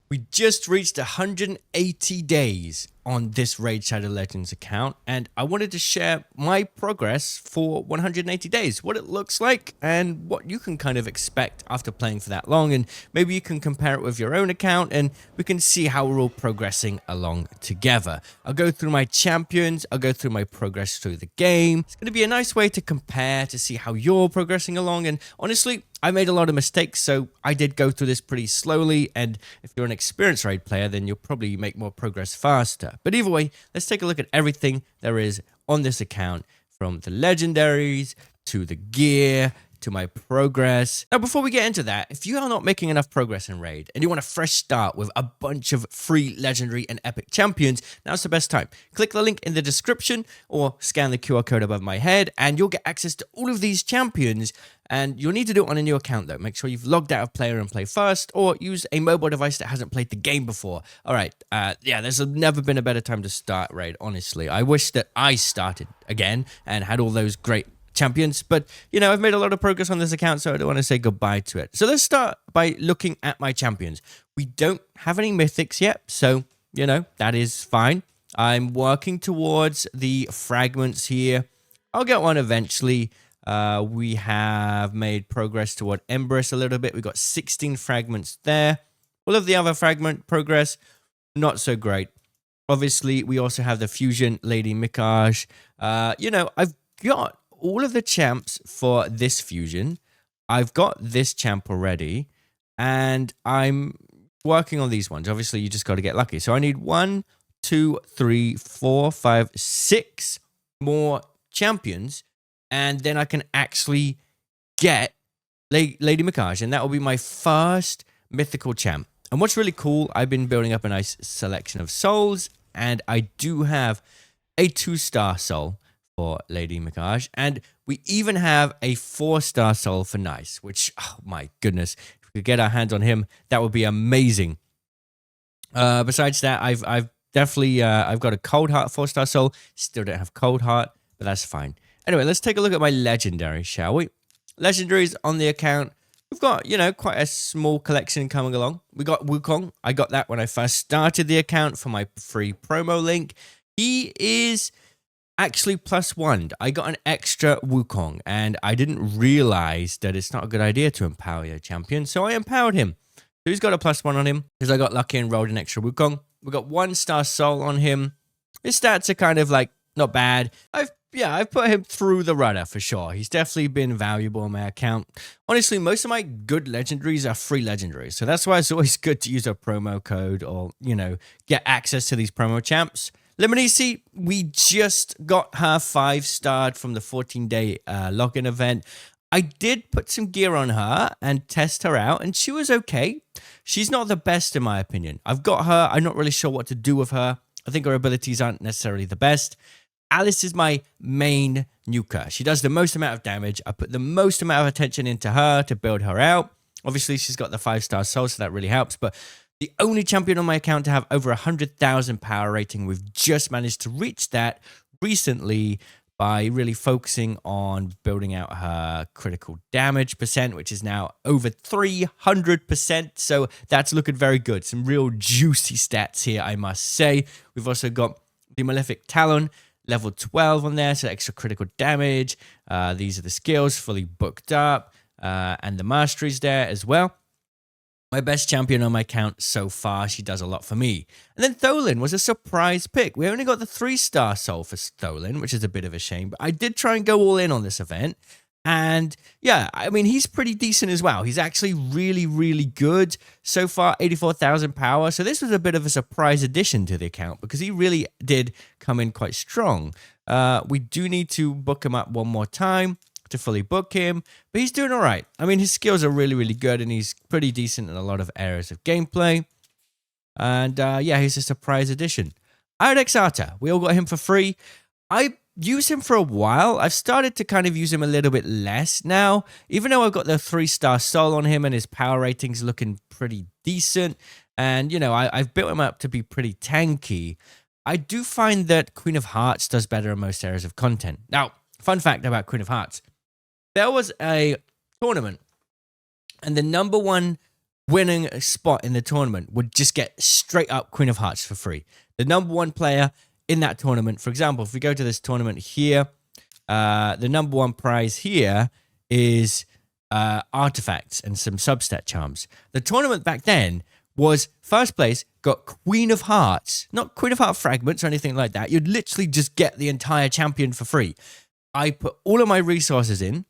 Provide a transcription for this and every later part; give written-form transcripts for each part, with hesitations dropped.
We just reached 180 days on this Raid Shadow Legends account, and I wanted to share my progress for 180 days, what it looks like, and what you can kind of expect after playing for that long, and maybe you can compare it with your own account, and we can see how we're all progressing along together. I'll go through my champions, I'll go through my progress through the game. It's going to be a nice way to compare, to see how you're progressing along, and honestly, I made a lot of mistakes, so I did go through this pretty slowly, and if you're an experienced raid player, then you'll probably make more progress faster. But either way, let's take a look at everything there is on this account, from the legendaries to the gear to my progress. Now, before we get into that, if you are not making enough progress in Raid and you want a fresh start with a bunch of free legendary and epic champions, now's the best time. Click the link in the description or scan the QR code above my head and you'll get access to all of these champions. And you'll need to do it on a new account though. Make sure you've logged out of player and play first, or use a mobile device that hasn't played the game before. All right, yeah, there's never been a better time to start Raid, honestly. I wish that I started again and had all those great champions, but you know, I've made a lot of progress on this account, so I don't want to say goodbye to it. So let's start by looking at my champions. We don't have any mythics yet, so you know, that is fine. I'm working towards the fragments here. I'll get one eventually. We have made progress toward Embers a little bit. We got 16 fragments there. All of the other fragment progress, not so great. Obviously, we also have the fusion Lady Mikage. You know, I've got all of the champs for this fusion. I've got this champ already, and I'm working on these ones. Obviously, you just got to get lucky. So I need 1, 2, 3, 4, 5, 6 more champions, and then I can actually get Lady Mikage, and that will be my first mythical champ. And what's really cool, I've been building up a nice selection of souls, and I do have a 2-star soul for Lady Mikage, and we even have a 4-star soul for Nice, which, oh my goodness, if we could get our hands on him, that would be amazing. Besides that, I've definitely I've got a Cold Heart 4-star soul. Still don't have Cold Heart, but that's fine. Anyway, let's take a look at my legendary, shall we? Legendaries on the account. We've got, you know, quite a small collection coming along. We got Wukong. I got that when I first started the account for my free promo link. He is actually +1. I got an extra Wukong, and I didn't realize that it's not a good idea to empower your champion, so I empowered him. So he's got a +1 on him because I got lucky and rolled an extra Wukong. We got 1-star soul on him. His stats are kind of like not bad. I've put him through the rudder for sure. He's definitely been valuable on my account. Honestly, most of my good legendaries are free legendaries, so that's why it's always good to use a promo code or, you know, get access to these promo champs. Lemony, we just got her 5-starred from the 14-day login event. I did put some gear on her and test her out, and she was okay. She's not the best in my opinion. I've got her. I'm not really sure what to do with her. I think her abilities aren't necessarily the best. Alice is my main nuker. She does the most amount of damage. I put the most amount of attention into her to build her out. Obviously, she's got the 5-star soul, so that really helps. But the only champion on my account to have over 100,000 power rating, we've just managed to reach that recently by really focusing on building out her critical damage percent, which is now over 300%. So that's looking very good. Some real juicy stats here, I must say. We've also got the Malefic Talon, level 12 on there, so extra critical damage. These are the skills fully booked up, and the masteries there as well. My best champion on my account so far. She does a lot for me. And then Tholin was a surprise pick. We only got the 3-star soul for Tholin, which is a bit of a shame, but I did try and go all in on this event. And yeah, I mean, he's pretty decent as well. He's actually really, really good. So far, 84,000 power. So this was a bit of a surprise addition to the account because he really did come in quite strong. We do need to book him up one more time to fully book him, but he's doing all right. I mean, his skills are really, really good, and he's pretty decent in a lot of areas of gameplay. And yeah, he's a surprise addition. Iodex, we all got him for free. I used him for a while. I've started to kind of use him a little bit less now, even though I've got the 3-star soul on him and his power rating's looking pretty decent. And, you know, I've built him up to be pretty tanky. I do find that Queen of Hearts does better in most areas of content. Now, fun fact about Queen of Hearts. There was a tournament, and the #1 winning a spot in the tournament would just get straight up Queen of Hearts for free. The number one player in that tournament, for example, if we go to this tournament here, the number one prize here is artifacts and some substat charms. The tournament back then was first place got Queen of Hearts, not Queen of Heart fragments or anything like that. You'd literally just get the entire champion for free. I put all of my resources in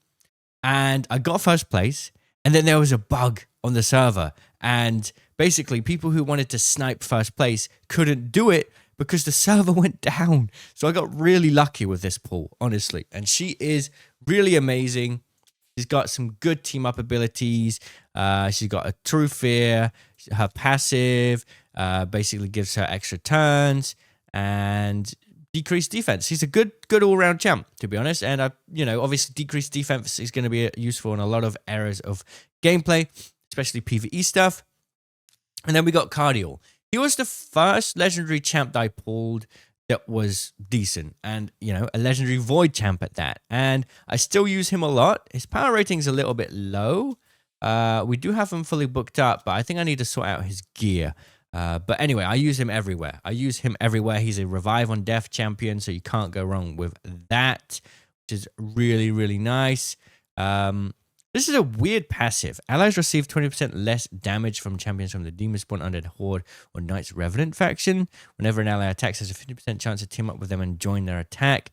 and I got first place. And then there was a bug on the server. And basically people who wanted to snipe first place couldn't do it because the server went down. So I got really lucky with this pull, honestly. And she is really amazing. She's got some good team up abilities. She's got a True Fear. Her passive basically gives her extra turns and decreased defense. She's a good all-round champ, to be honest. And obviously decreased defense is going to be useful in a lot of areas of gameplay, especially PvE stuff. And then we got Cardial. He was the first legendary champ that I pulled that was decent, and a legendary void champ at that. And I still use him a lot. His power rating's a little bit low. We do have him fully booked up, but I think I need to sort out his gear. But anyway, I use him everywhere. He's a revive on death champion, so you can't go wrong with that, which is really, really nice. This is a weird passive. Allies receive 20% less damage from champions from the Demon Spawn, Undead Horde, or Knights Revenant faction. Whenever an ally attacks, there's a 50% chance to team up with them and join their attack.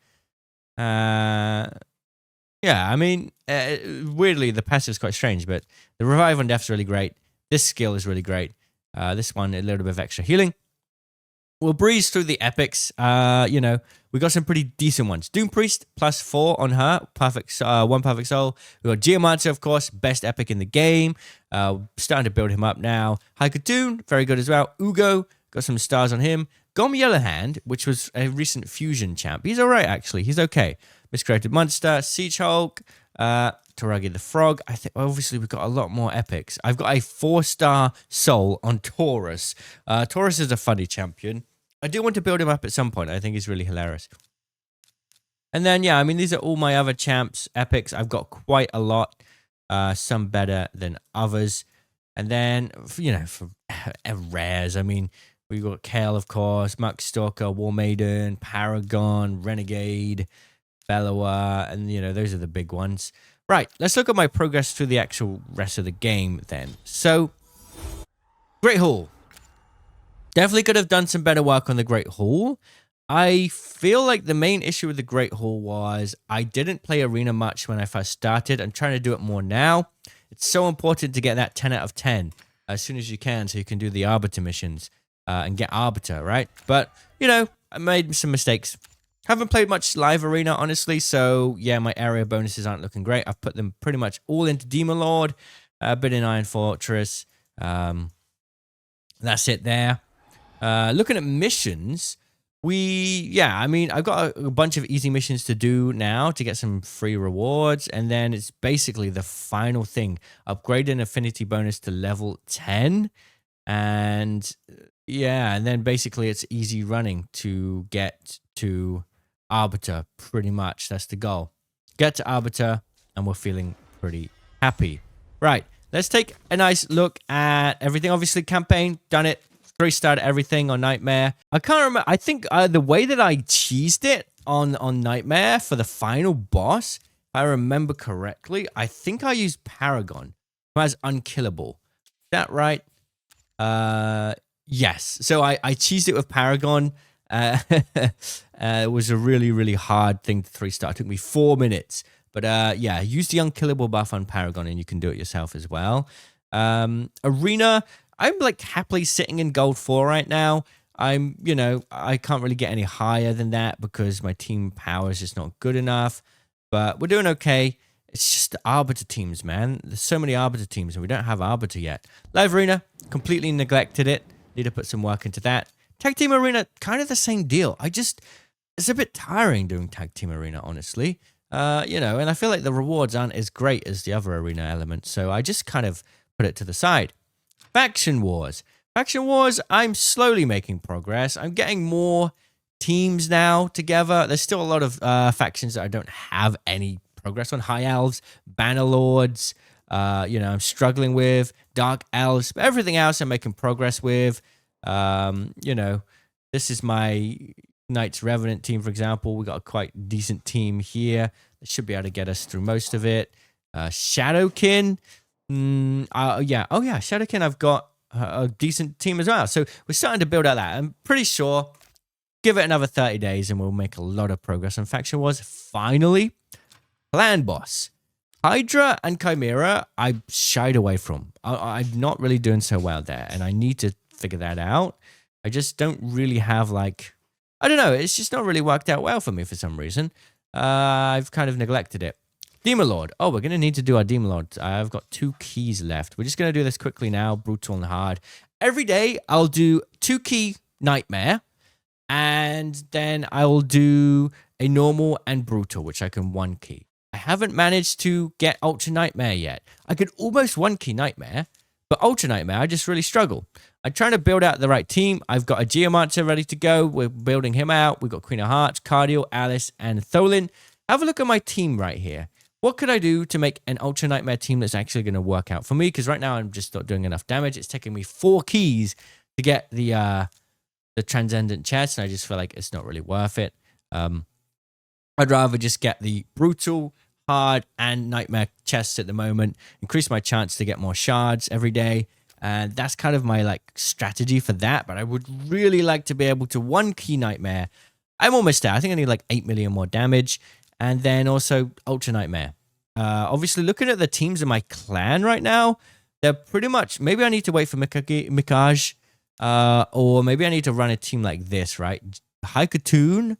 Yeah, I mean, weirdly, the passive is quite strange, but the revive on death is really great. This skill is really great. This one, a little bit of extra healing. We'll breeze through the epics. We got some pretty decent ones. Doom Priest, +4 on her. Perfect, 1 perfect soul. We got Geomancer, of course, best epic in the game. Starting to build him up now. Haikatoon, very good as well. Uugo, got some stars on him. Gom Yellowhand, which was a recent fusion champ. He's all right, actually. He's okay. Miscreated Monster, Siege Hulk, Toragi the Frog. I think obviously we've got a lot more epics. I've got a 4-star soul on Taurus. Taurus is a funny champion. I do want to build him up at some point. I think he's really hilarious. And then, yeah, I mean, these are all my other champs, epics. I've got quite a lot. Some better than others. And then, for rares, I mean, we've got Kale, of course, Muck Stalker, War Maiden, Paragon, Renegade, Bellower, and, those are the big ones. Right, let's look at my progress through the actual rest of the game then. So, Great Hall. Definitely could have done some better work on the Great Hall. I feel like the main issue with the Great Hall was I didn't play Arena much when I first started. I'm trying to do it more now. It's so important to get that 10 out of 10 as soon as you can so you can do the Arbiter missions and get Arbiter, right? But, I made some mistakes. Haven't played much live Arena, honestly, so yeah, my area bonuses aren't looking great. I've put them pretty much all into Demon Lord, a bit in Iron Fortress. That's it there. Looking at missions, I've got a bunch of easy missions to do now to get some free rewards, and then it's basically the final thing. Upgrade an affinity bonus to level 10, and yeah, and then basically it's easy running to get to Arbiter, pretty much. That's the goal. Get to Arbiter, and we're feeling pretty happy. Right, let's take a nice look at everything. Obviously, campaign, done it. 3-starred everything on Nightmare. I can't remember. I think the way that I cheesed it on Nightmare for the final boss, if I remember correctly, I think I used Paragon, who has Unkillable. Is that right? Yes. So I cheesed it with Paragon. It was a really, really hard thing to 3-star. It took me 4 minutes. But yeah, use the Unkillable buff on Paragon and you can do it yourself as well. Arena, I'm like happily sitting in gold 4 right now. I can't really get any higher than that because my team power is just not good enough. But we're doing okay. It's just the Arbiter teams, man. There's so many Arbiter teams and we don't have Arbiter yet. Live Arena, completely neglected it. Need to put some work into that. Tag Team Arena, kind of the same deal. It's a bit tiring doing Tag Team Arena, honestly. And I feel like the rewards aren't as great as the other arena elements. So I just kind of put it to the side. Faction Wars. Faction Wars, I'm slowly making progress. I'm getting more teams now together. There's still a lot of factions that I don't have any progress on. High Elves, Bannerlords, you know, I'm struggling with. Dark Elves, but everything else I'm making progress with. You know, this is my Knights Revenant team, for example. We got a quite decent team here. It should be able to get us through most of it. Shadowkin. Yeah. Oh, yeah. Shadowkin, I've got a decent team as well. So we're starting to build out that. I'm pretty sure. Give it another 30 days and we'll make a lot of progress on Faction Wars. Finally, Clan Boss. Hydra and Chimera, I shied away from. I'm not really doing so well there, and I need to figure that out. I just don't really have, like, I don't know. It's just not really worked out well for me for some reason. I've kind of neglected it. Demon Lord. Oh, we're going to need to do our Demon Lord. I've got 2 keys left. We're just going to do this quickly now, brutal and hard. Every day, I'll do 2 key Nightmare, and then I'll do a normal and brutal, which I can 1 key. I haven't managed to get Ultra Nightmare yet. I could almost 1 key Nightmare, but Ultra Nightmare, I just really struggle. I'm trying to build out the right team. I've got a Geomancer ready to go. We're building him out. We've got Queen of Hearts, Cardial, Alice, and Tholin. Have a look at my team right here. What could I do to make an Ultra Nightmare team that's actually going to work out for me? Because right now I'm just not doing enough damage. It's taking me 4 keys to get the Transcendent chest, and I just feel like it's not really worth it. I'd rather just get the brutal, hard, and nightmare chests at the moment, increase my chance to get more shards every day, and that's kind of my like strategy for that. But I would really like to be able to 1 key nightmare. I'm almost there. I think I need like 8 million more damage, and then also Ultra Nightmare. Obviously, looking at the teams in my clan right now, they're pretty much, maybe I need to wait for Mikage, or maybe I need to run a team like this, right? Haikatoon,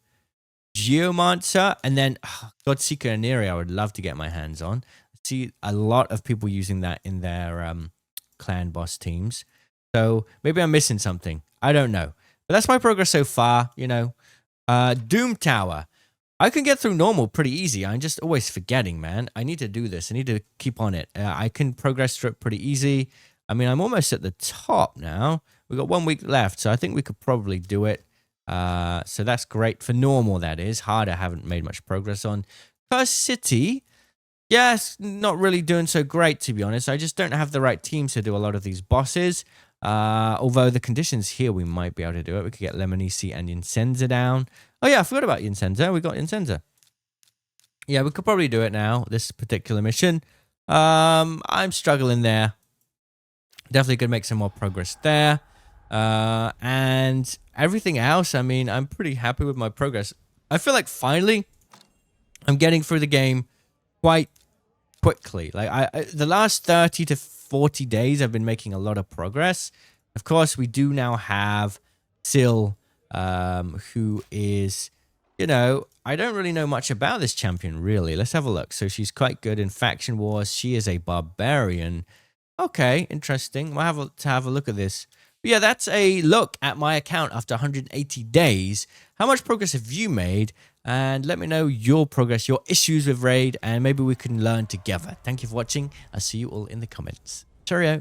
Geomancer, and then Godseeker and Neri I would love to get my hands on. I see a lot of people using that in their clan boss teams. So maybe I'm missing something. I don't know. But that's my progress so far, you know. Doom Tower. I can get through normal pretty easy. I'm just always forgetting, man. I need to do this. I need to keep on it. I can progress through it pretty easy. I mean, I'm almost at the top now. We've got 1 week left, so I think we could probably do it. So that's great for normal, that is. Hard, I haven't made much progress on. Curse City, yes, not really doing so great, to be honest. I just don't have the right team to do a lot of these bosses. Although the conditions here, we might be able to do it. We could get Lemony, and Incenza down. Oh, yeah, I forgot about Incenza. We got Incenza. Yeah, we could probably do it now, this particular mission. I'm struggling there. Definitely could make some more progress there. And everything else, I mean, I'm pretty happy with my progress. I feel like finally I'm getting through the game quite quickly. Like the last 30 to 40 days, I've been making a lot of progress. Of course, we do now have Syl, who is, you know, I don't really know much about this champion, really. Let's have a look. So she's quite good in Faction Wars. She is a barbarian. Okay, interesting. We'll have a look at this. But yeah, that's a look at my account after 180 days. How much progress have you made? And let me know your progress, your issues with Raid, and maybe we can learn together. Thank you for watching. I'll see you all in the comments. Cheerio.